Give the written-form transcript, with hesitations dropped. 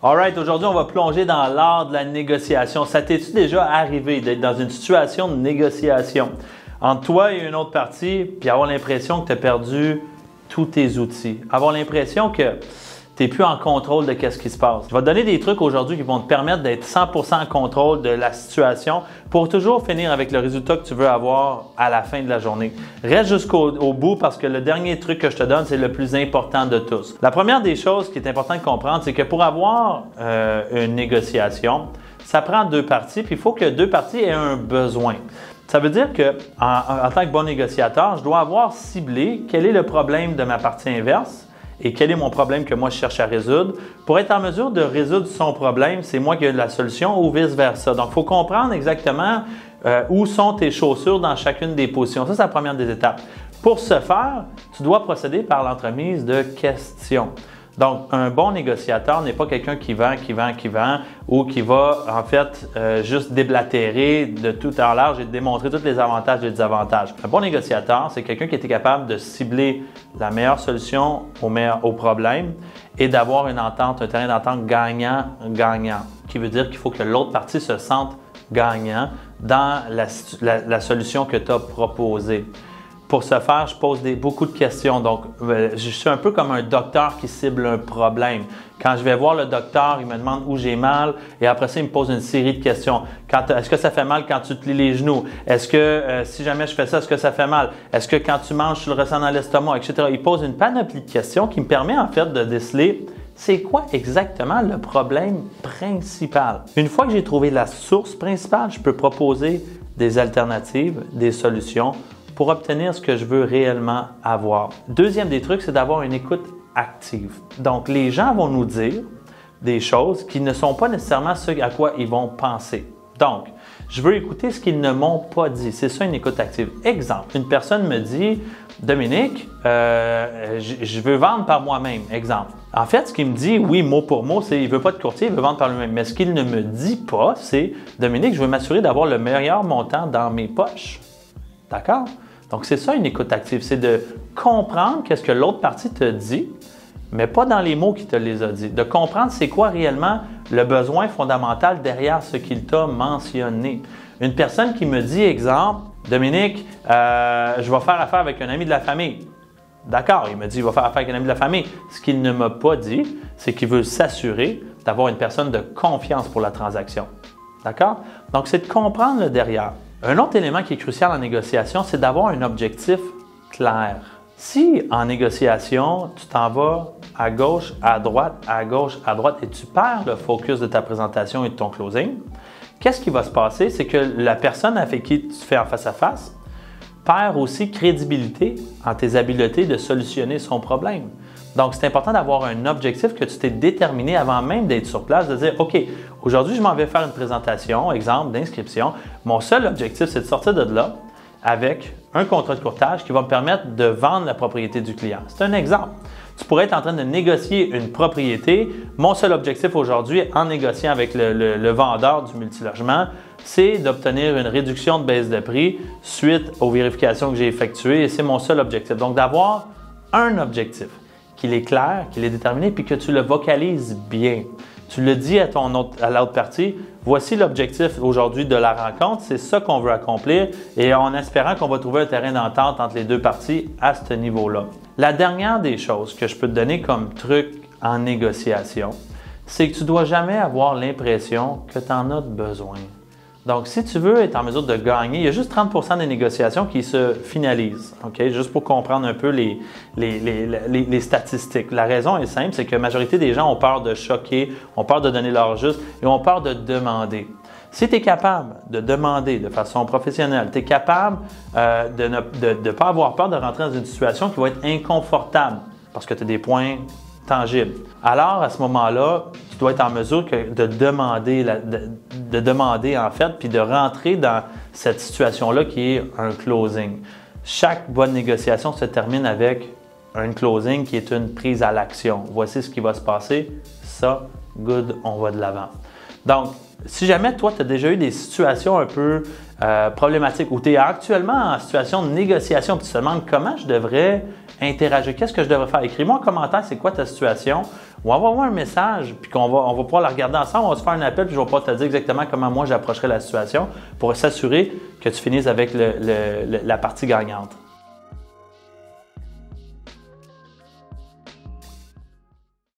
Alright, aujourd'hui, on va plonger dans l'art de la négociation. Ça t'est-tu déjà arrivé d'être dans une situation de négociation entre toi et une autre partie, puis avoir l'impression que tu as perdu tous tes outils, avoir l'impression que tu n'es plus en contrôle de ce qui se passe. Je vais te donner des trucs aujourd'hui qui vont te permettre d'être 100% en contrôle de la situation pour toujours finir avec le résultat que tu veux avoir à la fin de la journée. Reste jusqu'au bout parce que le dernier truc que je te donne, c'est le plus important de tous. La première des choses qui est importante de comprendre, c'est que pour avoir une négociation, ça prend deux parties, puis il faut que deux parties aient un besoin. Ça veut dire que, en tant que bon négociateur, je dois avoir ciblé quel est le problème de ma partie inverse et quel est mon problème que moi je cherche à résoudre. Pour être en mesure de résoudre son problème, c'est moi qui ai la solution ou vice-versa. Donc, il faut comprendre exactement où sont tes chaussures dans chacune des positions. Ça, c'est la première des étapes. Pour ce faire, tu dois procéder par l'entremise de questions. Donc, un bon négociateur n'est pas quelqu'un qui vend ou qui va en fait juste déblatérer de tout en large et démontrer tous les avantages et les désavantages. Un bon négociateur, c'est quelqu'un qui était capable de cibler la meilleure solution au problème et d'avoir une entente, un terrain d'entente gagnant-gagnant, qui veut dire qu'il faut que l'autre partie se sente gagnant dans la solution que tu as proposée. Pour ce faire, je pose beaucoup de questions. Donc, je suis un peu comme un docteur qui cible un problème. Quand je vais voir le docteur, il me demande où j'ai mal et après ça, il me pose une série de questions. Est-ce que ça fait mal quand tu te plies les genoux? Est-ce que si jamais je fais ça, est-ce que ça fait mal? Est-ce que quand tu manges, tu le ressens dans l'estomac, etc. Il pose une panoplie de questions qui me permet en fait de déceler c'est quoi exactement le problème principal. Une fois que j'ai trouvé la source principale, je peux proposer des alternatives, des solutions pour obtenir ce que je veux réellement avoir. Deuxième des trucs, c'est d'avoir une écoute active. Donc, les gens vont nous dire des choses qui ne sont pas nécessairement ce à quoi ils vont penser. Donc, je veux écouter ce qu'ils ne m'ont pas dit. C'est ça une écoute active. Exemple, une personne me dit « Dominique, je veux vendre par moi-même. » Exemple. En fait, ce qu'il me dit, oui, mot pour mot, c'est il ne veut pas de courtier, il veut vendre par lui-même. Mais ce qu'il ne me dit pas, c'est « Dominique, je veux m'assurer d'avoir le meilleur montant dans mes poches. » D'accord? Donc, c'est ça une écoute active, c'est de comprendre qu'est-ce que l'autre partie te dit, mais pas dans les mots qu'il te les a dit. De comprendre c'est quoi réellement le besoin fondamental derrière ce qu'il t'a mentionné. Une personne qui me dit, exemple, Dominique, je vais faire affaire avec un ami de la famille. D'accord, il me dit, il va faire affaire avec un ami de la famille. Ce qu'il ne m'a pas dit, c'est qu'il veut s'assurer d'avoir une personne de confiance pour la transaction. D'accord? Donc, c'est de comprendre le derrière. Un autre élément qui est crucial en négociation, c'est d'avoir un objectif clair. Si en négociation, tu t'en vas à gauche, à droite et tu perds le focus de ta présentation et de ton closing, qu'est-ce qui va se passer? C'est que la personne avec qui tu fais en face à face perd aussi crédibilité en tes habiletés de solutionner son problème. Donc, c'est important d'avoir un objectif que tu t'es déterminé avant même d'être sur place, de dire « OK, aujourd'hui, je m'en vais faire une présentation, exemple d'inscription. Mon seul objectif, c'est de sortir de là avec un contrat de courtage qui va me permettre de vendre la propriété du client. » C'est un exemple. Tu pourrais être en train de négocier une propriété. Mon seul objectif aujourd'hui, en négociant avec le vendeur du multilogement, c'est d'obtenir une réduction de baisse de prix suite aux vérifications que j'ai effectuées et c'est mon seul objectif. Donc, d'avoir un objectif qu'il est clair, qu'il est déterminé, puis que tu le vocalises bien. Tu le dis à l'autre partie, voici l'objectif aujourd'hui de la rencontre, c'est ça qu'on veut accomplir et en espérant qu'on va trouver un terrain d'entente entre les deux parties à ce niveau-là. La dernière des choses que je peux te donner comme truc en négociation, c'est que tu ne dois jamais avoir l'impression que tu en as besoin. Donc, si tu veux être en mesure de gagner, il y a juste 30% des négociations qui se finalisent. Okay? Juste pour comprendre un peu les statistiques. La raison est simple, c'est que la majorité des gens ont peur de choquer, ont peur de donner leur juste et ont peur de demander. Si tu es capable de demander de façon professionnelle, tu es capable de ne pas avoir peur de rentrer dans une situation qui va être inconfortable parce que tu as des points tangible. Alors, à ce moment-là, tu dois être en mesure de demander en fait, puis de rentrer dans cette situation-là qui est un closing. Chaque bonne négociation se termine avec un closing qui est une prise à l'action. Voici ce qui va se passer. Ça, good, on va de l'avant. Donc, si jamais toi, tu as déjà eu des situations un peu problématiques ou tu es actuellement en situation de négociation et tu te demandes comment je devrais interagir, qu'est-ce que je devrais faire? Écris-moi en commentaire c'est quoi ta situation ou envoie-moi un message, puis on va pouvoir la regarder ensemble, on va se faire un appel, puis je vais pouvoir te dire exactement comment moi j'approcherai la situation pour s'assurer que tu finisses avec la partie gagnante.